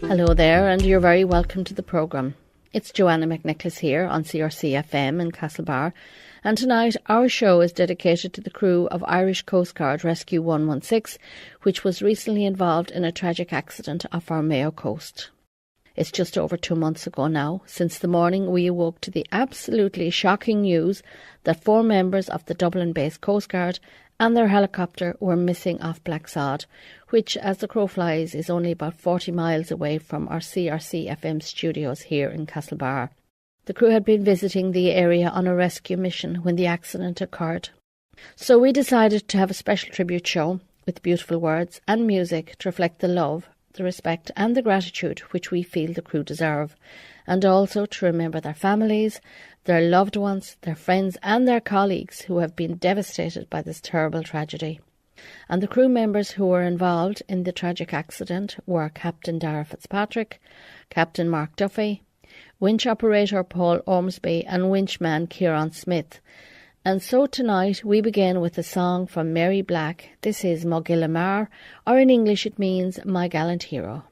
Hello there, and you're very welcome to the programme. It's Joanna McNicholas here on CRCfm in Castlebar, and tonight our show is dedicated to the crew of Irish Coast Guard Rescue 116, which was recently involved in a tragic accident off our Mayo Coast. It's just over 2 months ago now, since the morning we awoke to the absolutely shocking news that 4 members of the Dublin-based Coast Guard and their helicopter were missing off Blacksod, which, as the crow flies, is only about 40 miles away from our CRCfm studios here in Castlebar. The crew had been visiting the area on a rescue mission when the accident occurred. So we decided to have a special tribute show with beautiful words and music to reflect the love, the respect and the gratitude which we feel the crew deserve, and also to remember their families, their loved ones, their friends and their colleagues who have been devastated by this terrible tragedy. And the crew members who were involved in the tragic accident were Captain Dara Fitzpatrick, Captain Mark Duffy, Winch operator Paul Ormsby and Winchman Ciaran Smith. And so tonight we begin with a song from Mary Black. This is Mogilamar, or in English it means My Gallant Hero.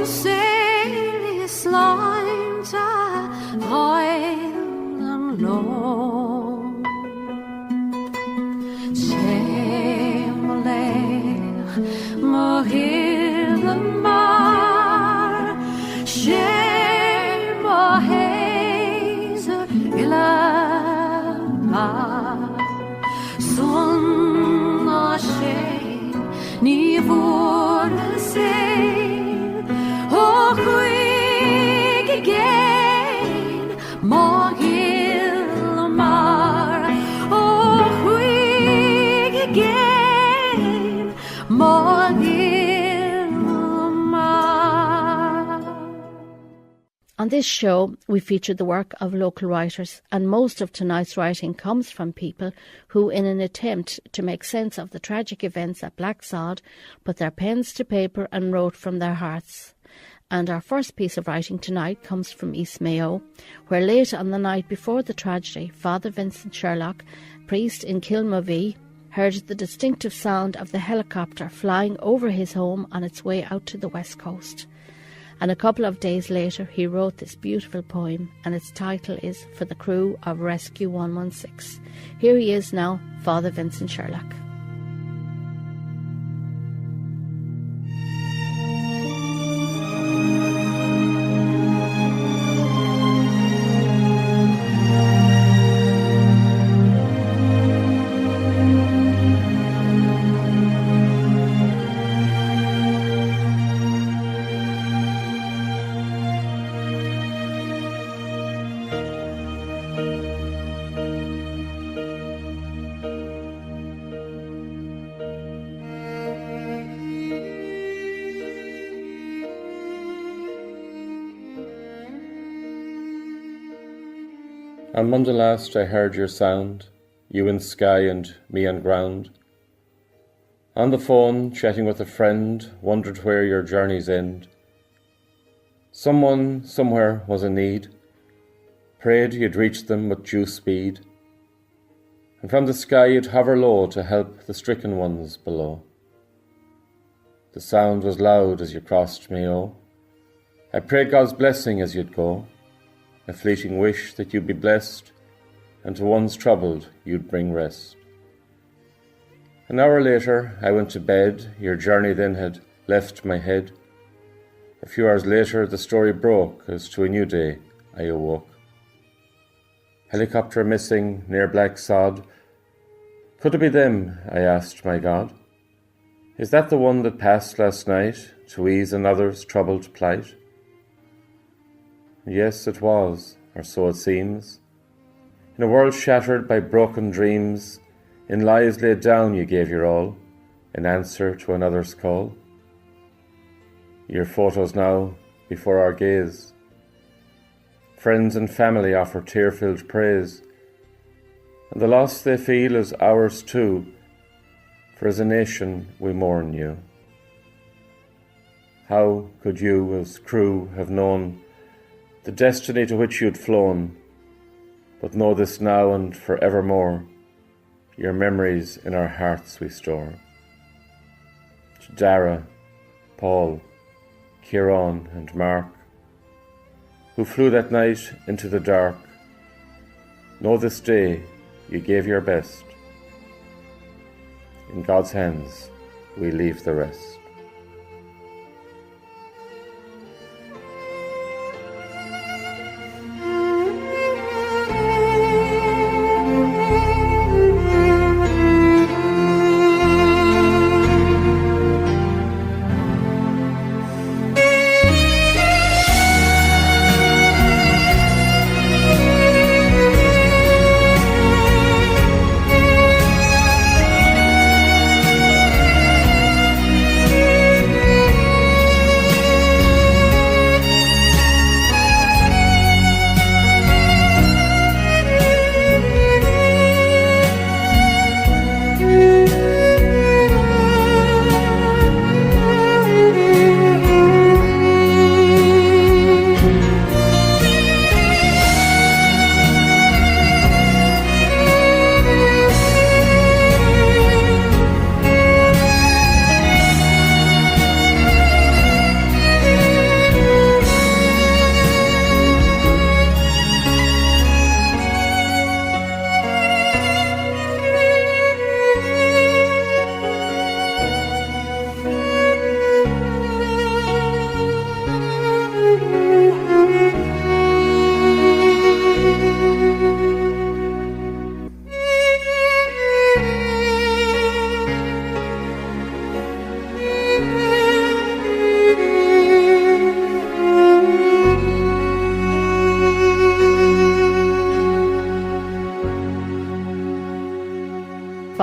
Sail sláinte bhailim long. Sémalech mo hill mar, sémo hazer ila mar. Sun a sé ní vor sé. Oh, quick again, Mogilmar. Oh, quick again, Mogilmar. On this show, we featured the work of local writers, and most of tonight's writing comes from people who, in an attempt to make sense of the tragic events at Blacksod, put their pens to paper and wrote from their hearts. And our first piece of writing tonight comes from East Mayo, where late on the night before the tragedy, Father Vincent Sherlock, priest in Kilmovee, heard the distinctive sound of the helicopter flying over his home on its way out to the west coast. And a couple of days later he wrote this beautiful poem, and its title is For the Crew of Rescue 116. Here he is now, Father Vincent Sherlock. On Monday last I heard your sound, you in sky and me on ground. On the phone, chatting with a friend, wondered where your journeys end. Someone, somewhere was in need, prayed you'd reach them with due speed, and from the sky you'd hover low to help the stricken ones below. The sound was loud as you crossed Mayo. I prayed God's blessing as you'd go, a fleeting wish that you'd be blessed, and to ones troubled you'd bring rest. An hour later I went to bed, your journey then had left my head. A few hours later the story broke, as to a new day I awoke. Helicopter missing near Blacksod. Could it be them, I asked my God? Is that the one that passed last night to ease another's troubled plight? Yes, it was, or so it seems. In a world shattered by broken dreams, in lies laid down you gave your all, in answer to another's call. Your photos now before our gaze. Friends and family offer tear-filled praise, and the loss they feel is ours too, for as a nation we mourn you. How could you, as crew, have known the destiny to which you'd flown, but know this now and forevermore, your memories in our hearts we store. To Dara, Paul, Ciaran and Mark, who flew that night into the dark, know this day you gave your best. In God's hands we leave the rest.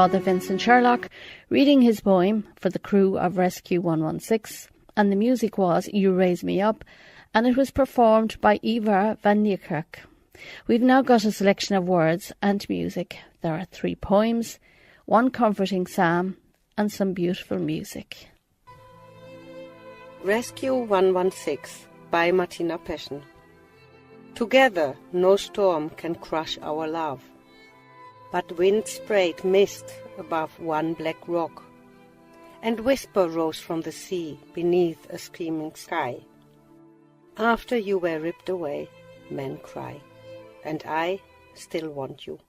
Father Vincent Sherlock reading his poem for the crew of Rescue 116, and the music was You Raise Me Up, and it was performed by Ivar van Niekerk. We've now got a selection of words and music. There are 3 poems, 1 comforting psalm, and some beautiful music. Rescue 116 by Martina Peschen. Together no storm can crush our love, but wind sprayed mist above one black rock, and whisper rose from the sea beneath a screaming sky. After you were ripped away, men cry, and I still want you.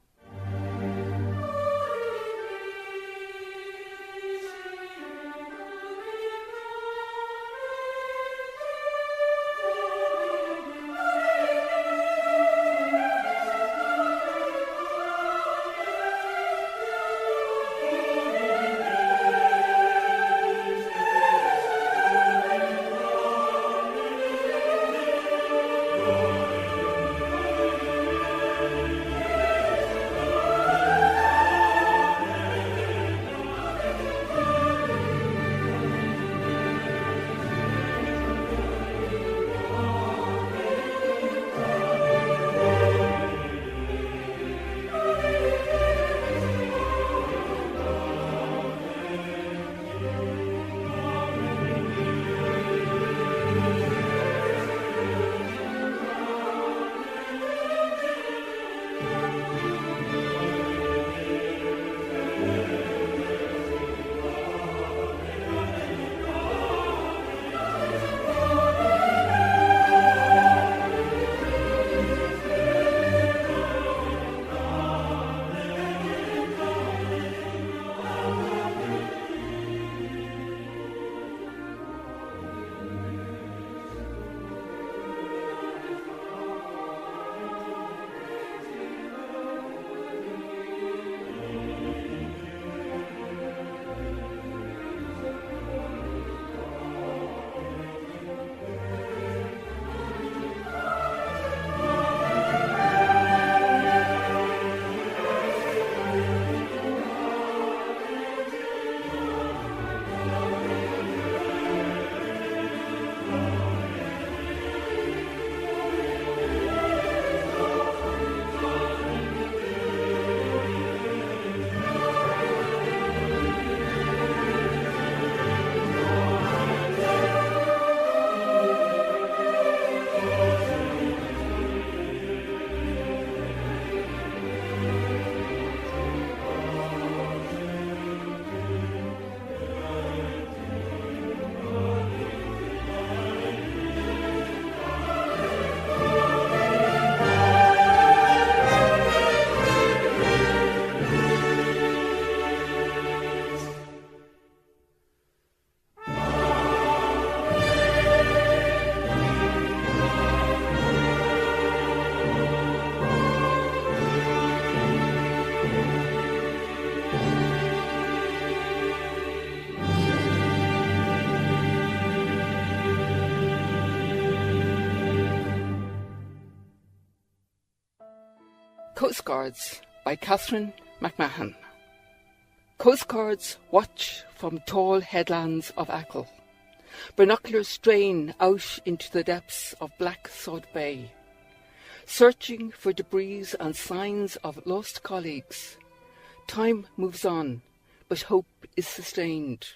Coast Guards by Catherine McMahon. Coast Guards watch from tall headlands of Achill. Binoculars strain out into the depths of Blacksod Bay, searching for debris and signs of lost colleagues. Time moves on, but hope is sustained.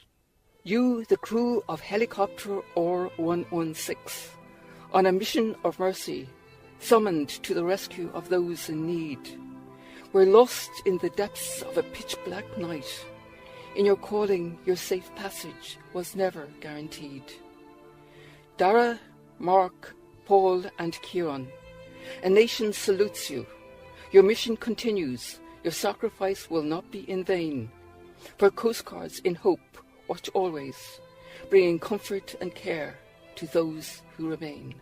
You, the crew of helicopter R116, on a mission of mercy, summoned to the rescue of those in need, were lost in the depths of a pitch-black night. In your calling, your safe passage was never guaranteed. Dara, Mark, Paul and Ciaran, a nation salutes you. Your mission continues. Your sacrifice will not be in vain. For Coast Guards in hope watch always, bringing comfort and care to those who remain.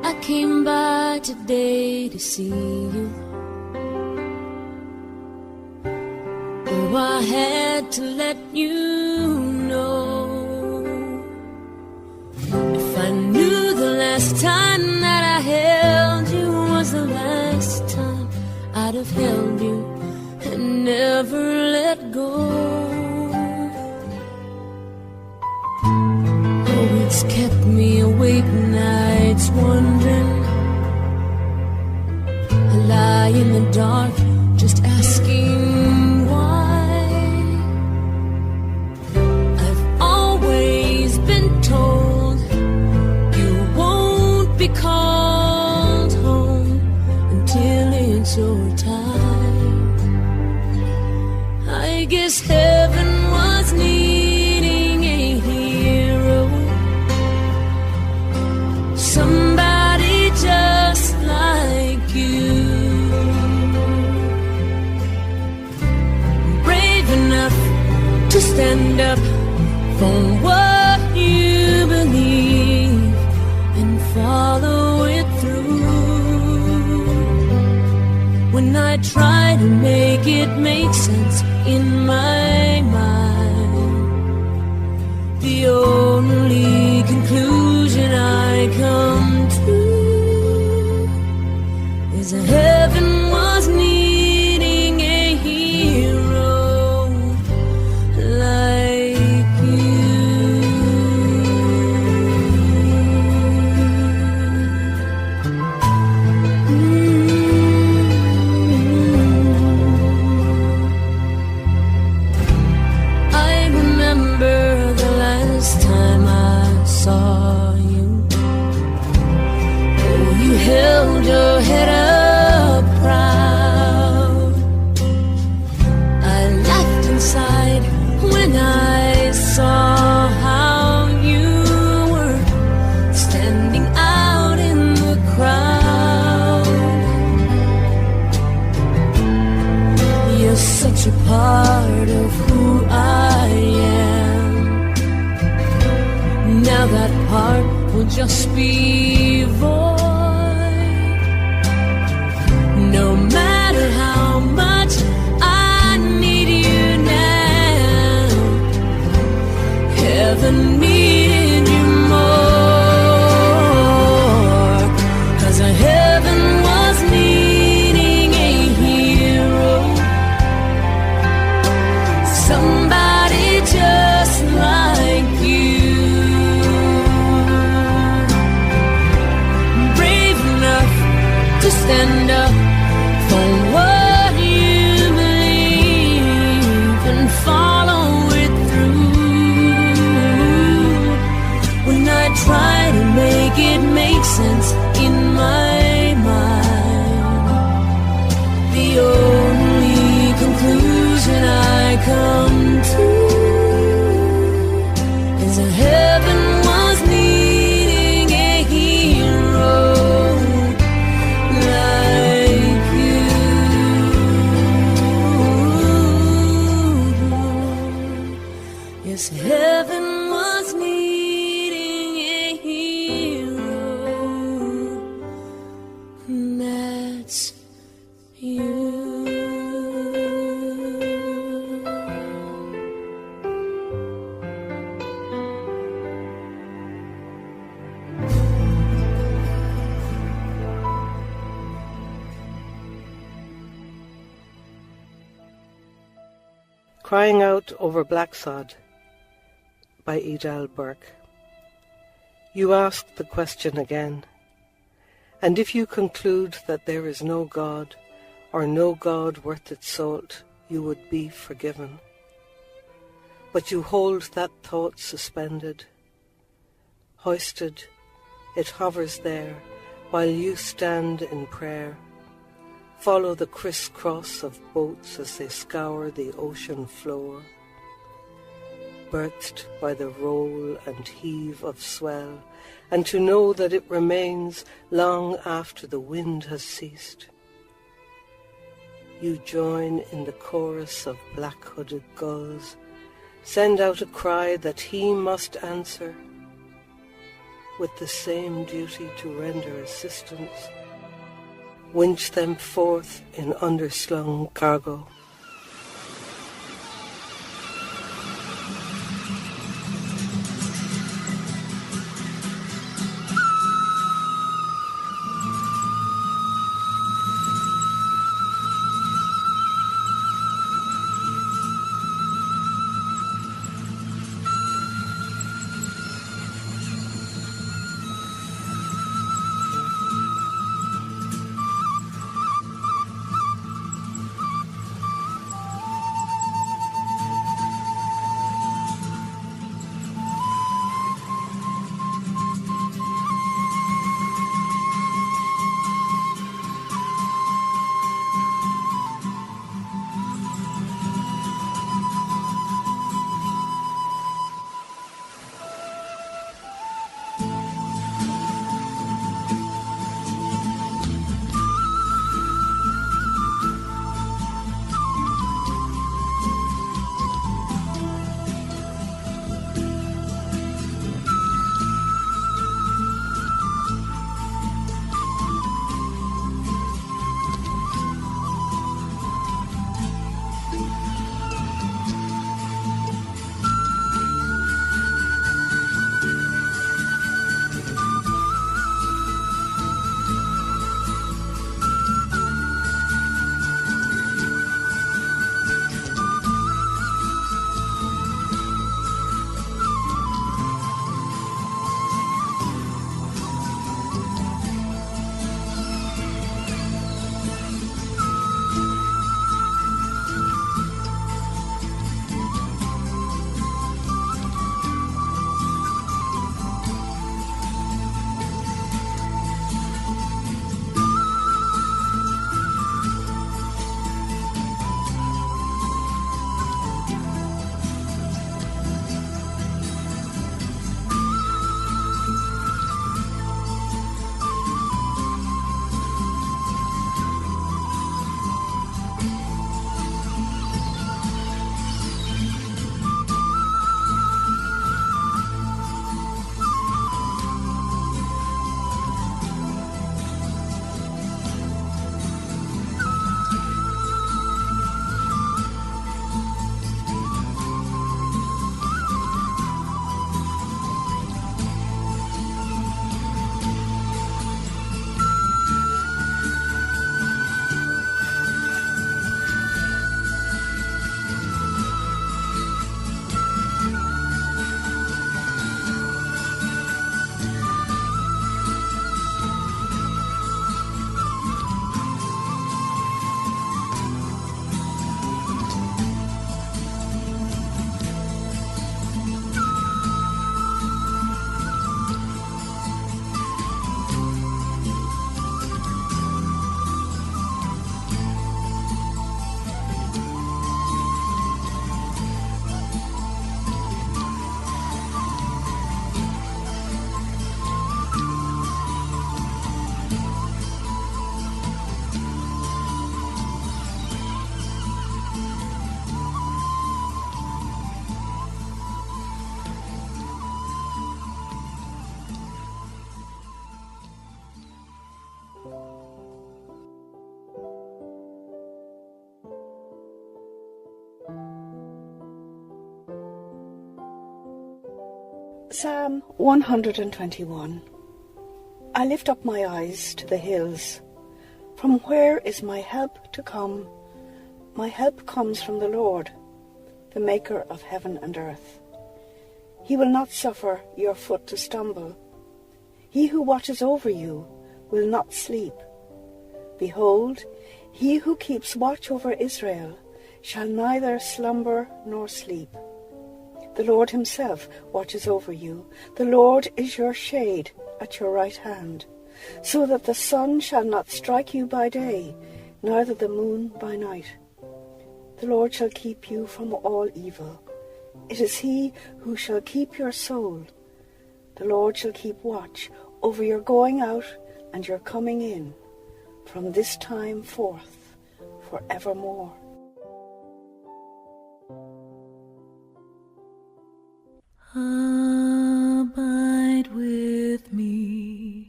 I came by today to see you. There I had to let you know. If I knew the last time that I held you was the last time, I'd have held you and never let go. Oh, it's kept me awake nights wondering. I lie in the dark just asking why. I've always been told you won't be called home until it's your time. I guess heaven was needing a hero, somebody just like you, brave enough to stand up for what you believe and follow it through. When I try to make it make sense in my mind, the only conclusion I come to is that heaven was needing a hero like you. I remember the last time I saw you. Oh, you held your head up proud. I laughed inside when I saw how you were standing out in the crowd. You're such a part of who I am. Now that part will just be void. No matter how much I need you now, heaven needed you more. 'Cause heaven was needing a hero, somebody just like you, brave enough to stand up for what you believe and follow it through. When I try to make it make sense in my mind, the only conclusion I come to is that heaven was needing a hero like you. Yes, heaven was needing a hero, and that's you. Crying Out Over Blacksod by Edel Burke. You ask the question again, and if you conclude that there is no God, or no God worth its salt, you would be forgiven. But you hold that thought suspended. Hoisted, it hovers there, while you stand in prayer. Follow the crisscross of boats as they scour the ocean floor, birthed by the roll and heave of swell, and to know that it remains long after the wind has ceased. You join in the chorus of black-hooded gulls, send out a cry that he must answer, with the same duty to render assistance. Winch them forth in underslung cargo. Psalm 121. I lift up my eyes to the hills. From where is my help to come? My help comes from the Lord, the maker of heaven and earth. He will not suffer your foot to stumble. He who watches over you will not sleep. Behold, he who keeps watch over Israel shall neither slumber nor sleep. The Lord himself watches over you. The Lord is your shade at your right hand, so that the sun shall not strike you by day, neither the moon by night. The Lord shall keep you from all evil. It is he who shall keep your soul. The Lord shall keep watch over your going out and your coming in, from this time forth forevermore. Abide with me,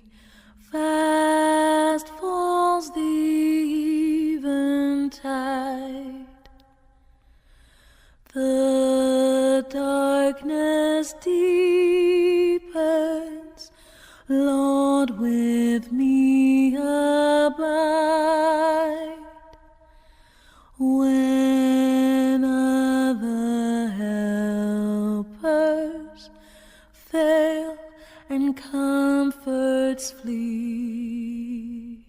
fast falls the eventide. The darkness deepens, Lord, with me abide. When other helpers fail and comforts flee,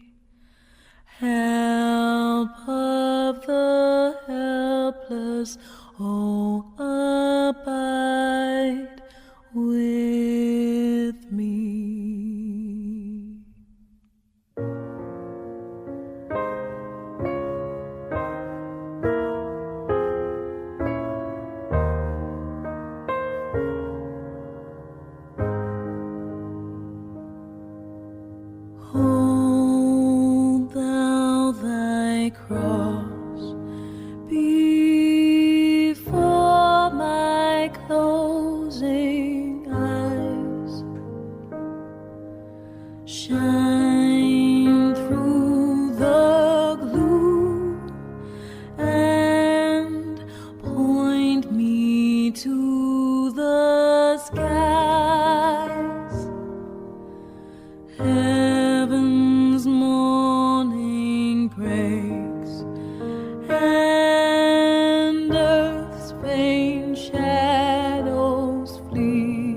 help of the helpless, oh, abide with me. Hold thou thy cross before my closing eyes. Shine through the gloom and point me to the skies. Heaven's morning breaks and earth's faint shadows flee.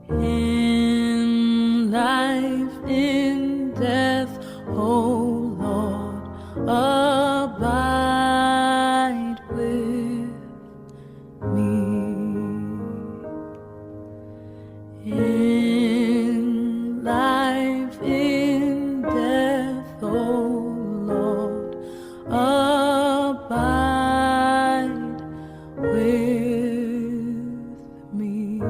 In life, in death, O Lord, abide with me. In life, in death, O Lord, abide with me.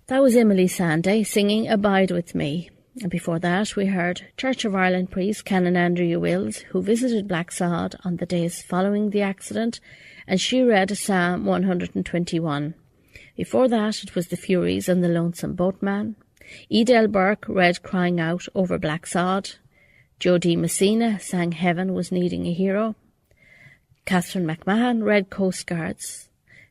That was Emily Sanday singing Abide With Me. And before that, we heard Church of Ireland priest Canon Andrew Wills, who visited Blacksod on the days following the accident, and she read Psalm 121. Before that, it was the Furies and the Lonesome Boatman. Edel Burke read Crying Out over Blacksod. Jodie Messina sang Heaven Was Needing a Hero. Catherine McMahon read Coast Guards.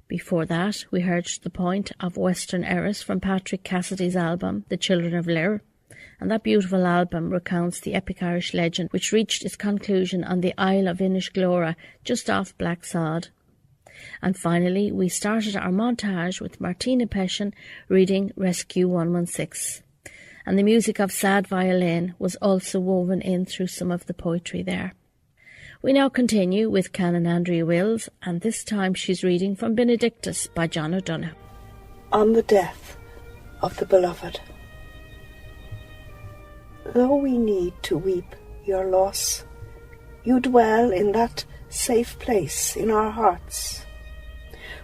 Before that, we heard The Point of Western Eris from Patrick Cassidy's album, The Children of Lir. And that beautiful album recounts the epic Irish legend which reached its conclusion on the Isle of Inishglora, just off Blacksod. And finally, we started our montage with Martina Peshin reading Rescue 116. And the music of sad violin was also woven in through some of the poetry there. We now continue with Canon Andrea Wills, and this time she's reading from Benedictus by John O'Donoghue. On the death of the beloved. Though we need to weep your loss, you dwell in that safe place in our hearts,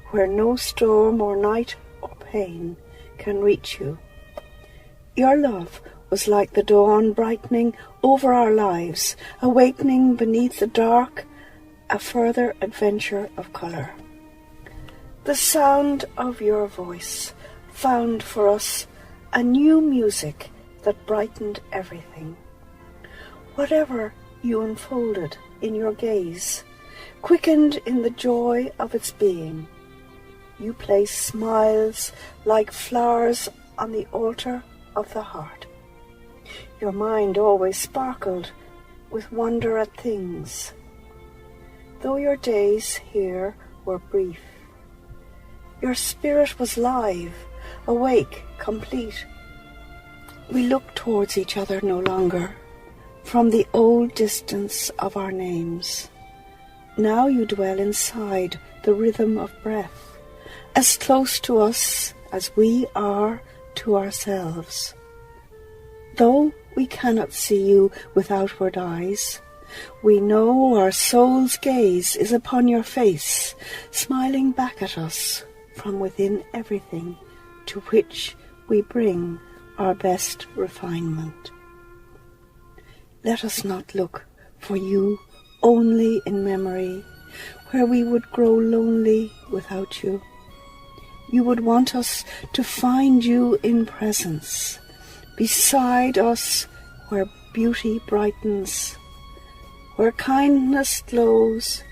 where no storm or night or pain can reach you. Your love was like the dawn brightening over our lives, awakening beneath the dark a further adventure of colour. The sound of your voice found for us a new music that brightened everything. Whatever you unfolded in your gaze, quickened in the joy of its being. You place smiles like flowers on the altar of the heart. Your mind always sparkled with wonder at things. Though your days here were brief, your spirit was live, awake, complete. We look towards each other no longer, from the old distance of our names. Now you dwell inside the rhythm of breath, as close to us as we are to ourselves. Though we cannot see you with outward eyes, we know our soul's gaze is upon your face, smiling back at us from within everything to which we bring our best refinement. Let us not look for you only in memory, where we would grow lonely without you. You would want us to find you in presence, beside us where beauty brightens, where kindness glows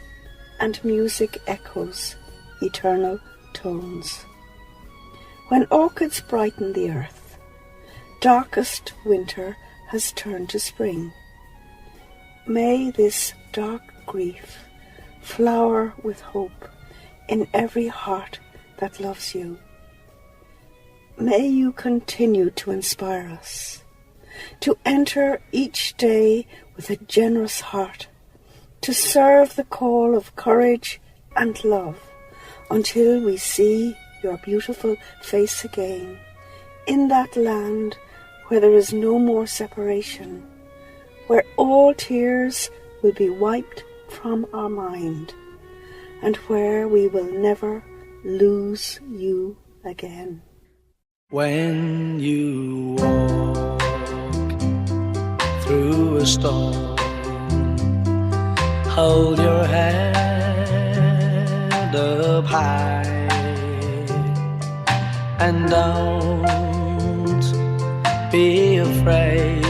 and music echoes eternal tones. When orchids brighten the earth, darkest winter has turned to spring. May this dark grief flower with hope in every heart that loves you. May you continue to inspire us, to enter each day with a generous heart, to serve the call of courage and love until we see your beautiful face again in that land where there is no more separation, where all tears will be wiped from our mind, and where we will never lose you again. When you walk through a storm, hold your head up high and don't be afraid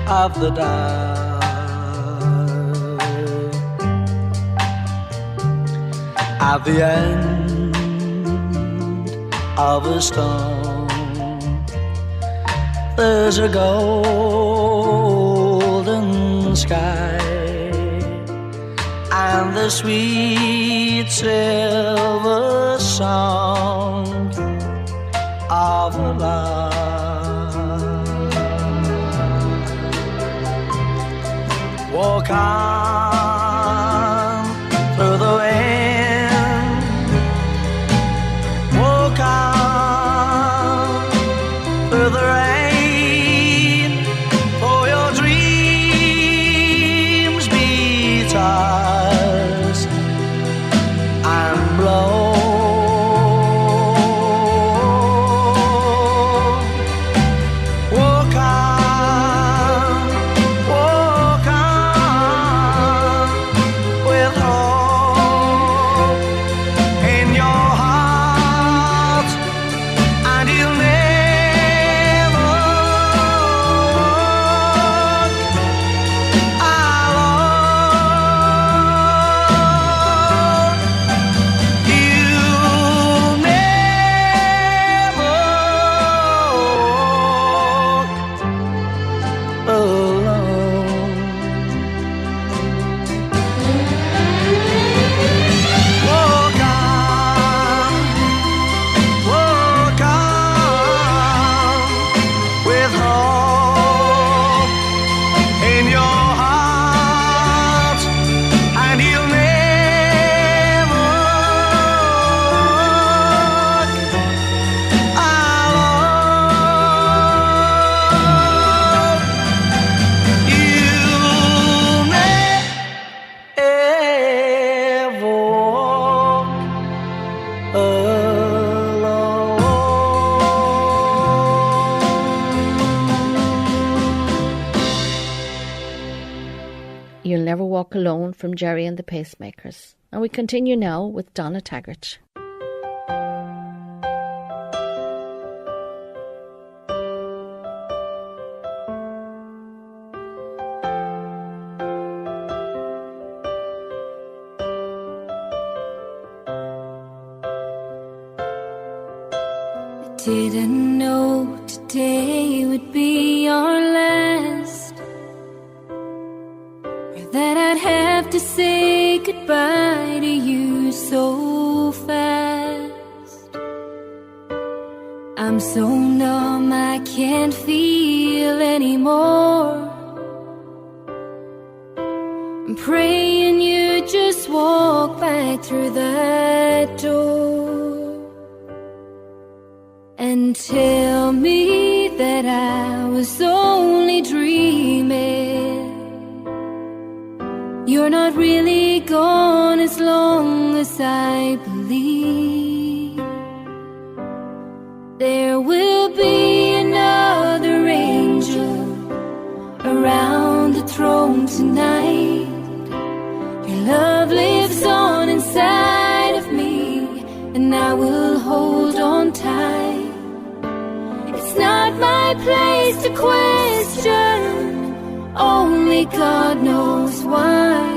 of the dark. At the end of a storm, there's a golden sky and the sweet silver song of a lark. Walk on through the wind, walk on through the rain, for your dreams be tossed and blown. You'll Never Walk Alone from Jerry and the Pacemakers. And we continue now with Donna Taggart. didn't know today would be our last, or that I'd have to say goodbye to you so fast. I'm so numb I can't feel anymore. I'm praying you just walk back through that door and tell me that I was only dreaming. You're not really gone as long as I believe. There will be another angel around the throne tonight. Your love lives on inside of me, and I will hold on tight. It's not my place to question, only God knows why.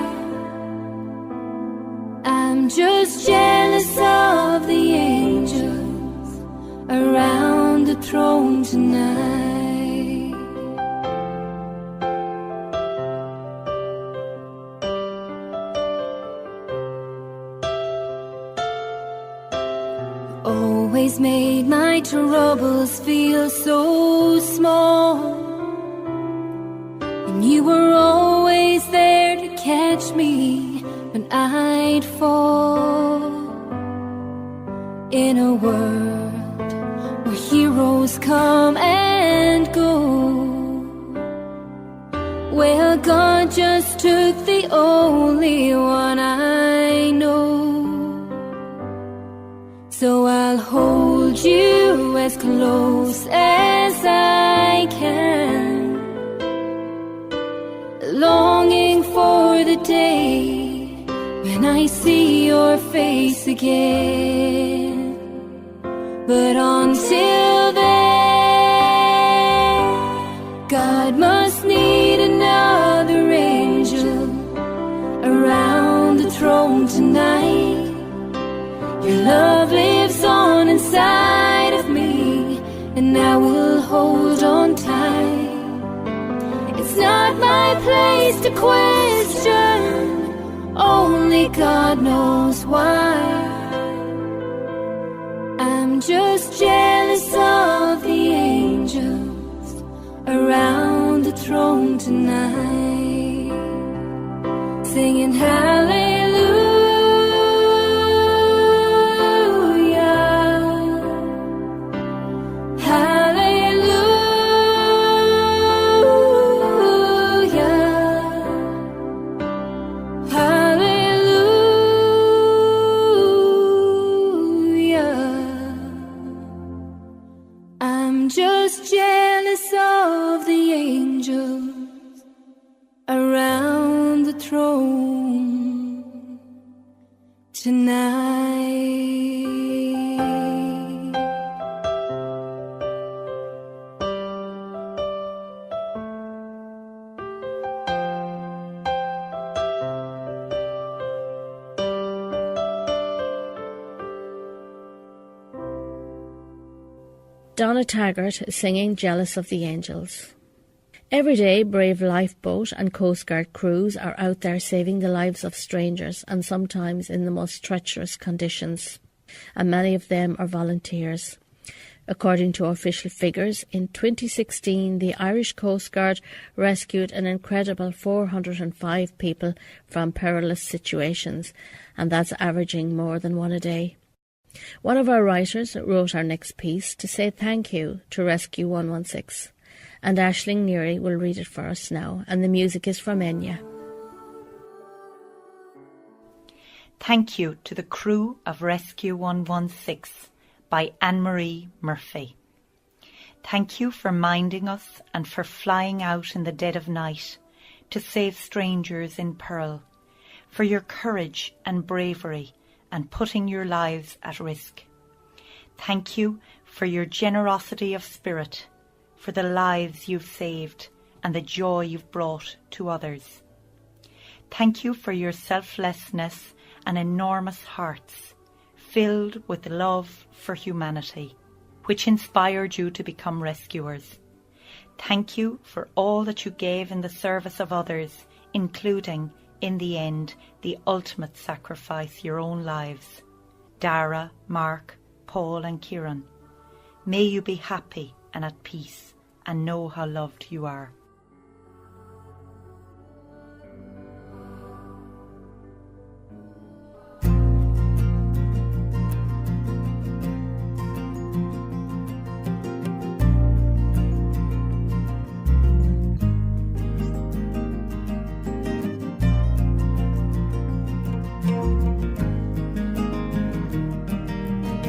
I'm just jealous of the angels around the throne tonight. Always made my troubles feel so small, and you were always there to catch me when I'd fall. In a world where heroes come and go, well, God just took the only one I know. So I'll hold you as close as I can, longing for the day when I see your face again. But until then, God must need another angel around the throne tonight. Your love lives on inside of me, and I will hold on tight. It's not my place to question, only God knows why. I'm just jealous of the angels around the throne tonight, singing hallelujah. Of the angels around the throne tonight. Donna Taggart is singing Jealous of the Angels. Every day, brave lifeboat and Coast Guard crews are out there saving the lives of strangers, and sometimes in the most treacherous conditions. And many of them are volunteers. According to official figures, in 2016, the Irish Coast Guard rescued an incredible 405 people from perilous situations, and that's averaging more than one a day. One of our writers wrote our next piece to say thank you to Rescue 116, and Aisling Neary will read it for us now, and the music is from Enya. Thank you to the crew of Rescue 116 by Anne-Marie Murphy. Thank you for minding us and for flying out in the dead of night to save strangers in peril, for your courage and bravery and putting your lives at risk. Thank you for your generosity of spirit, for the lives you've saved and the joy you've brought to others. Thank you for your selflessness and enormous hearts, filled with love for humanity, which inspired you to become rescuers. Thank you for all that you gave in the service of others, including, in the end, the ultimate sacrifice, your own lives. Dara, Mark, Paul and Ciaran, may you be happy and at peace and know how loved you are.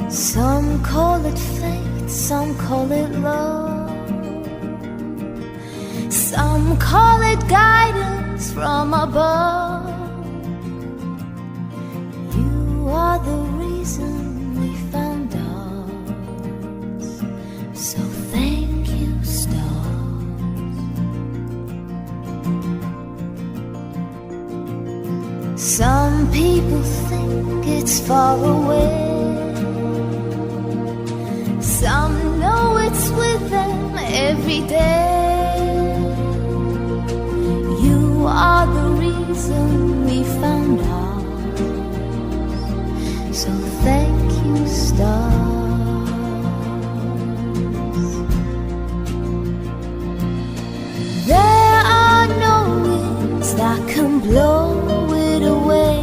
Some call it fate, some call it love, some call it guidance from above. You are the reason we found ours, so thank you, stars. Some people think it's far away, some know it's with them every day. You are the reason we found ours, so thank you, stars. There are no winds that can blow it away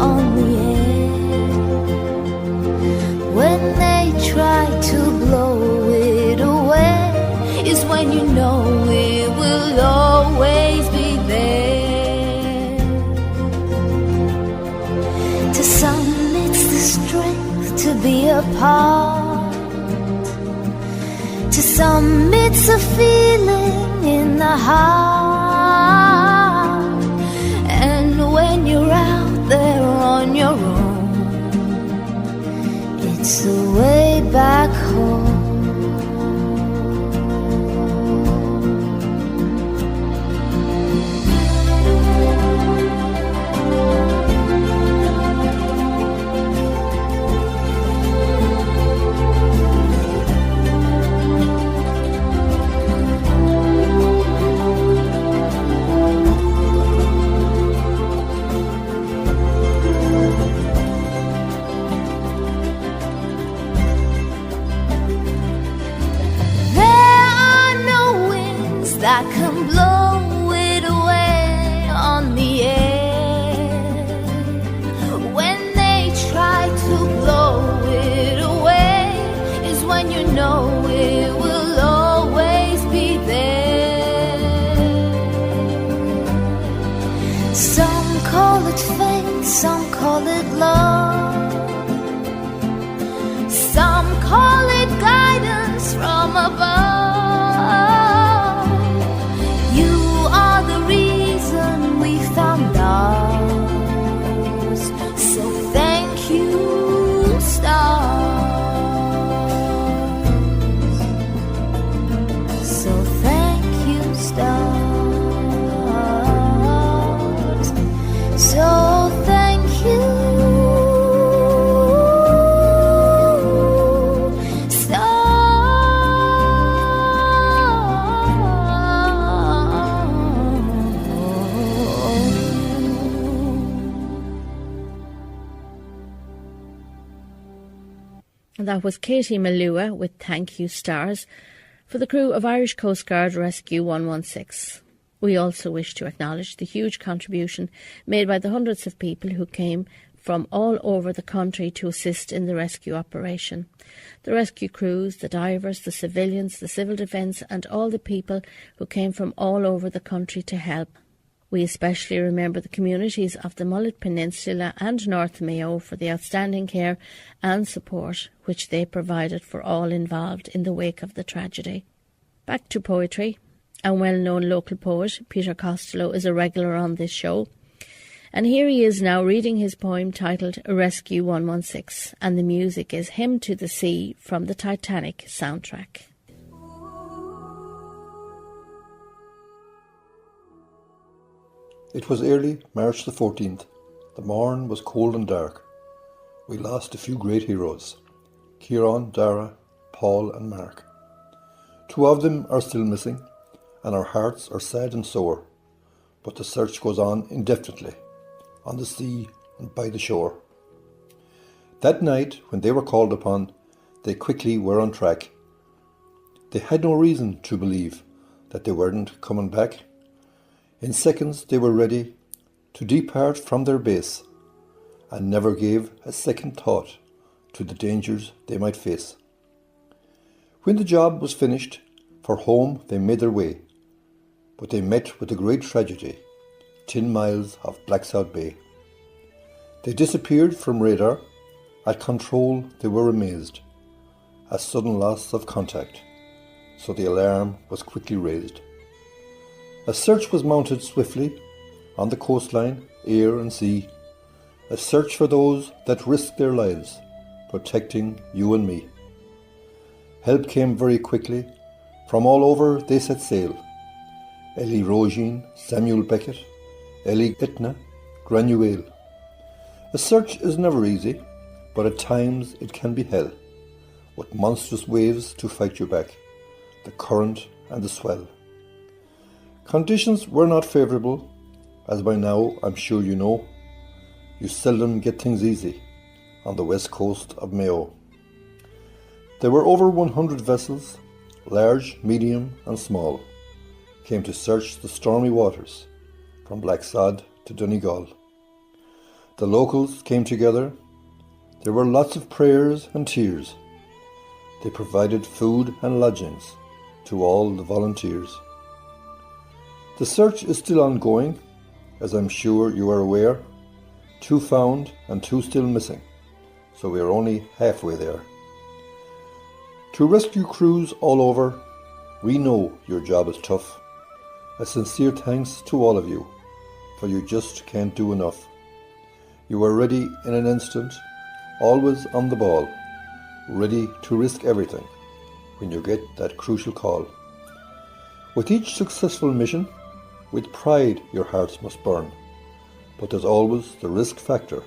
on the air. When they try to blow it away is when you know it will always be there. To some it's the strength to be apart, to some it's a feeling in the heart. And when you're out there on your own, it's the way back home. That can blow it away on the air. When they try to blow it away is when you know it will always be there. Some call it fate, some call it love, some call it guidance from above. Found ours, so thank you, stars. So thank you, stars. So thank you, That was Katie Malua with Thank You Stars for the crew of Irish Coast Guard Rescue 116. We also wish to acknowledge the huge contribution made by the hundreds of people who came from all over the country to assist in the rescue operation. The rescue crews, the divers, the civilians, the civil defence and all the people who came from all over the country to help. We especially remember the communities of the Mullet Peninsula and North Mayo for the outstanding care and support which they provided for all involved in the wake of the tragedy. Back to poetry. A well-known local poet, Peter Costello, is a regular on this show. And here he is now reading his poem titled Rescue 116, and the music is Hymn to the Sea from the Titanic soundtrack. It was early March the 14th. The morn was cold and dark. We lost a few great heroes, Ciaran, Dara, Paul and Mark. 2 of them are still missing, and our hearts are sad and sore, but the search goes on indefinitely, on the sea and by the shore. That night, when they were called upon, they quickly were on track. They had no reason to believe that they weren't coming back. In seconds they were ready to depart from their base, and never gave a second thought to the dangers they might face. When the job was finished, for home they made their way, but they met with a great tragedy, 10 miles off Blacksod Bay. They disappeared from radar. At control they were amazed. A sudden loss of contact, so the alarm was quickly raised. A search was mounted swiftly on the coastline, air and sea. A search for those that risked their lives, protecting you and me. Help came very quickly. From all over they set sail. Ellie Rogin, Samuel Beckett, Ellie Etna, Granuaile. A search is never easy, but at times it can be hell, with monstrous waves to fight you back, the current and the swell. Conditions were not favourable, as by now I'm sure you know. You seldom get things easy on the west coast of Mayo. There were over 100 vessels, large, medium and small, came to search the stormy waters from Blacksod to Donegal. The locals came together. There were lots of prayers and tears. They provided food and lodgings to all the volunteers. The search is still ongoing, as I'm sure you are aware. 2 found and 2 still missing, so we are only halfway there. To rescue crews all over, we know your job is tough. A sincere thanks to all of you, for you just can't do enough. You are ready in an instant, always on the ball, ready to risk everything when you get that crucial call. With each successful mission, with pride your hearts must burn, but there's always the risk factor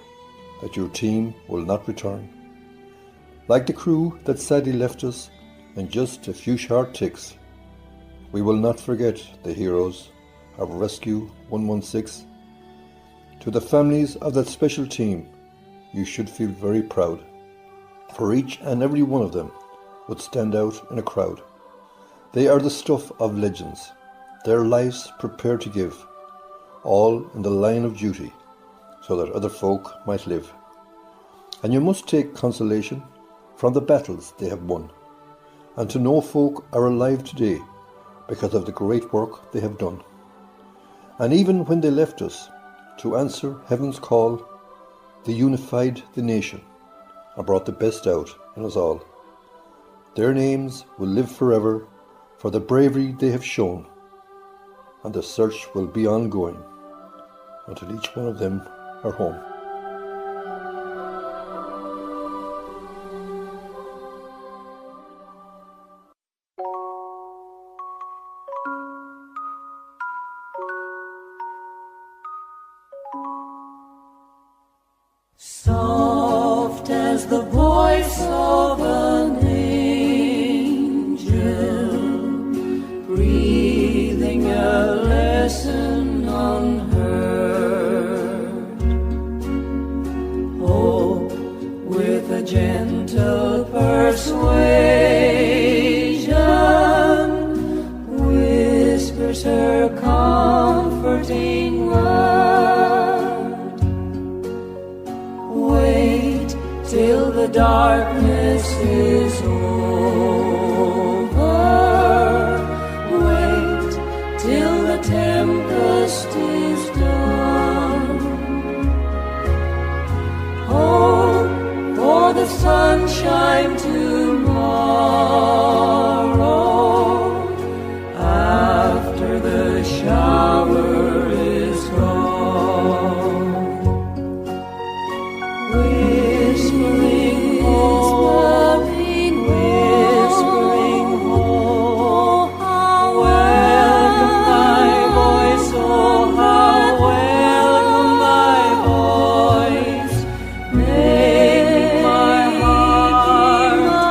that your team will not return. Like the crew that sadly left us in just a few short ticks, we will not forget the heroes of Rescue 116. To the families of that special team, you should feel very proud, for each and every one of them would stand out in a crowd. They are the stuff of legends, their lives prepared to give, all in the line of duty, so that other folk might live. And you must take consolation from the battles they have won, and to know folk are alive today because of the great work they have done. And even when they left us to answer heaven's call, they unified the nation and brought the best out in us all. Their names will live forever for the bravery they have shown, and the search will be ongoing until each one of them are home. Soft as the voice of an angel, breathing a lesson unheard. Hope with a gentle persuasion whispers her comforting word. Till the darkness is over, wait till the tempest is done. Hope for the sunshine tomorrow, after the shower is gone. Whispering home, welcome thy voice, oh how welcome thy voice, make my heart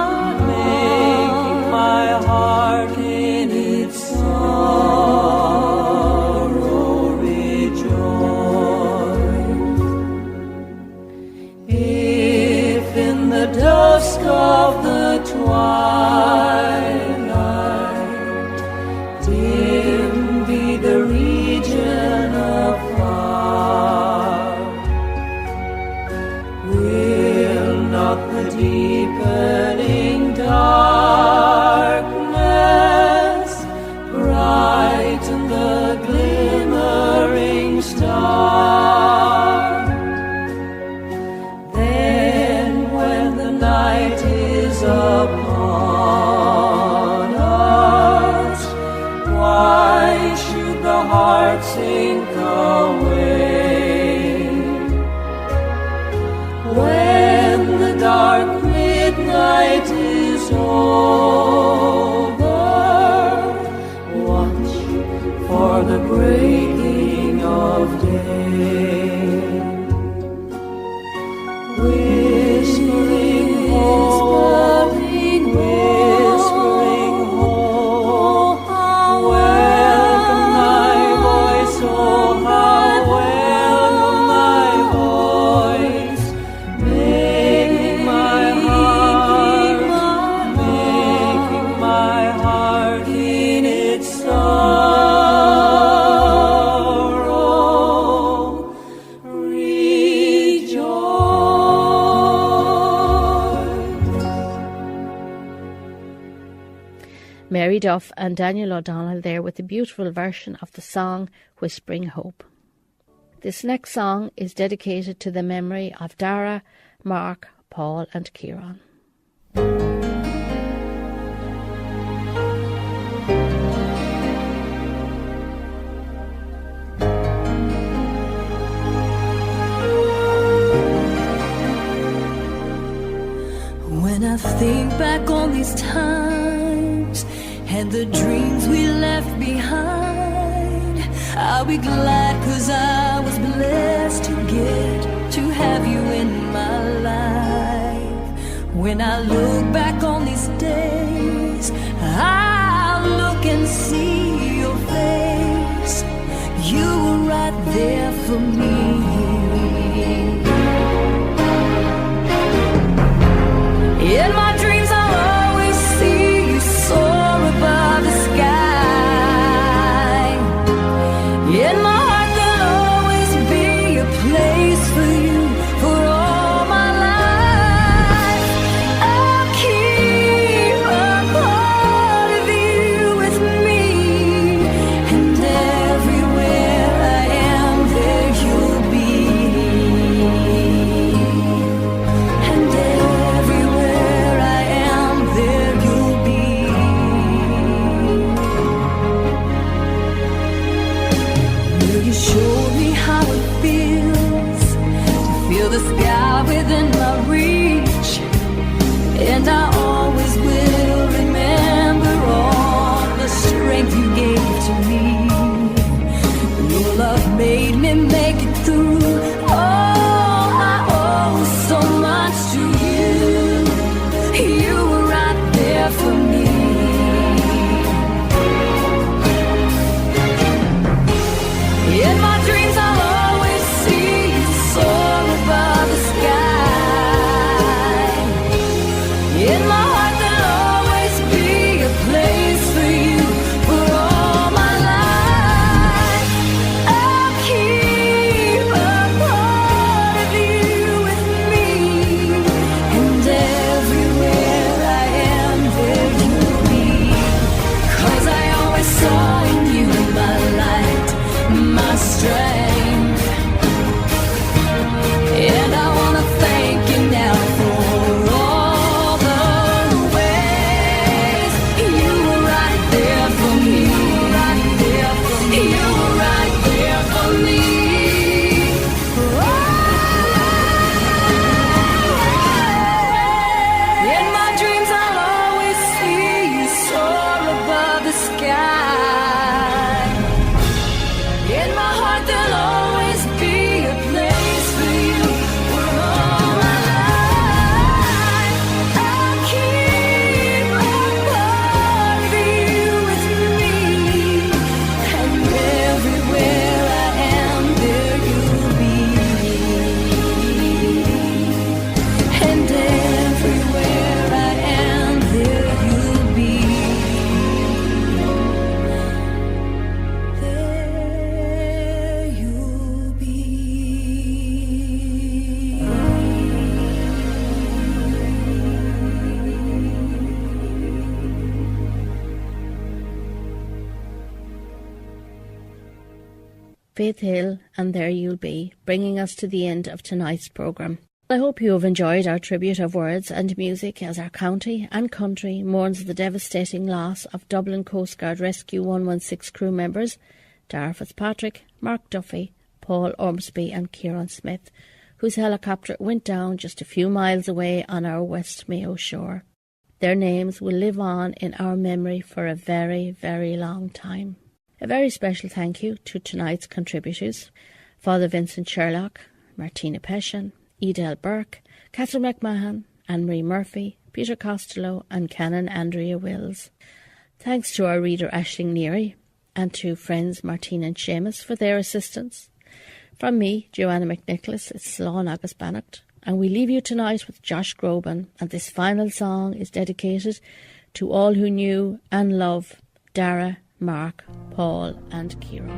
If in the dusk of the twilight dim be the region afar, will not the deepening darkness brighten the glimmering star? Then when the night is upon us, why should the heart sink away? When the dark midnight is over, watch for the breaking of day. Whispering hope, whispering hope, welcome my voice, oh how welcome my voice, making my heart in its sorrow rejoice. Mary Duff and Daniel O'Donnell there with a beautiful version of the song Whispering Hope. This next song is dedicated to the memory of Dara, Mark, Paul and Ciaran. When I think back on these times and the dreams we left behind, I'll be glad 'cause I was blessed to get to have you in my life. When I look back on these days, I'll look and see your face. You were right there for me. In my dreams I'll always see you soar above the sky. In my heart there'll always be a place for you for all my life. I'll keep a part of you with me, and everywhere I am there you'll be. And everywhere I am there you'll be. Will you show me how it feels to feel the sky within my reach? And I always will remember all the strength you gave to me. Your love made me make it through. Oh, I owe so much to you. You were right there for me. In my dreams I'll always see you soar above the sky. In my heart there'll always be a place for you for all my life. Faith Hill and There You'll Be, bringing us to the end of tonight's programme. I hope you have enjoyed our tribute of words and music as our county and country mourns the devastating loss of Dublin Coast Guard Rescue 116 crew members Dara Fitzpatrick, Mark Duffy, Paul Ormsby and Ciaran Smith, whose helicopter went down just a few miles away on our West Mayo shore. Their names will live on in our memory for a very, very long time. A very special thank you to tonight's contributors, Father Vincent Sherlock, Martina Peshan, Edel Burke, Catherine McMahon, Anne-Marie Murphy, Peter Costello and Canon Andrea Wills. Thanks to our reader Aisling Neary and to friends Martina and Seamus for their assistance. From me, Joanna McNicholas, it's Slán agus Bannacht, and we leave you tonight with Josh Groban, and this final song is dedicated to all who knew and love Dara, Mark, Paul and Ciaran.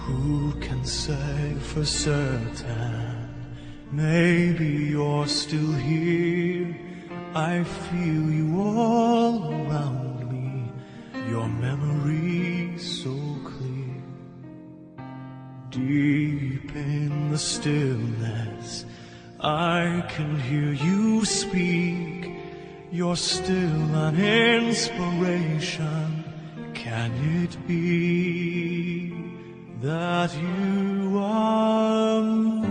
Who can say for certain? Maybe you're still here. I feel you all around me. Your memory so clear. Deep in the stillness, I can hear you speak. You're still an inspiration. Can it be that you are mine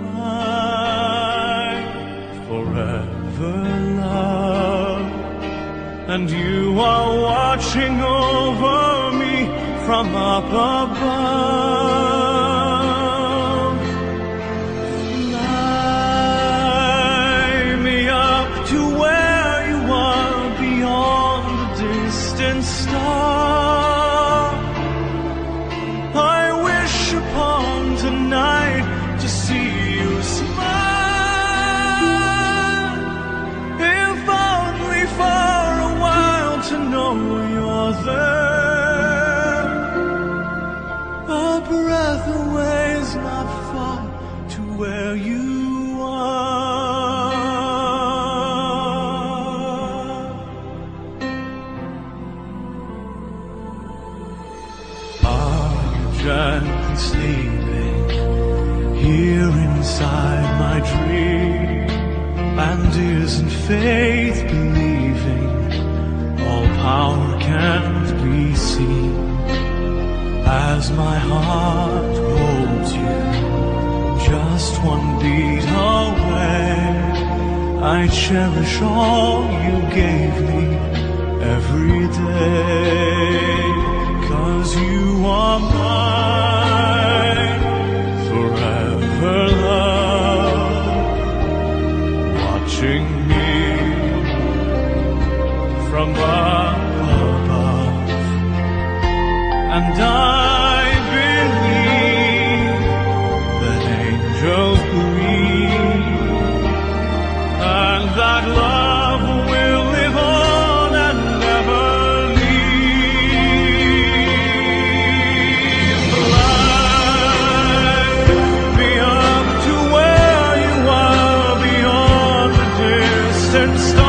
forever, love, and you are watching over me from up above. Fly me up to where you are beyond the distant star. Tonight to see you smile, if only for a while to know you're there. A breath away is not far to where you are. Are you gently sleeping here inside my dream? And isn't faith believing all power can't be seen? As my heart holds you just one beat away, I cherish all you gave me every day. 'Cause you are mine forever, love, watching me from above. And I believe that angels breathe, and that love will live on and never leave. Fly me up to where you are beyond the distant stars.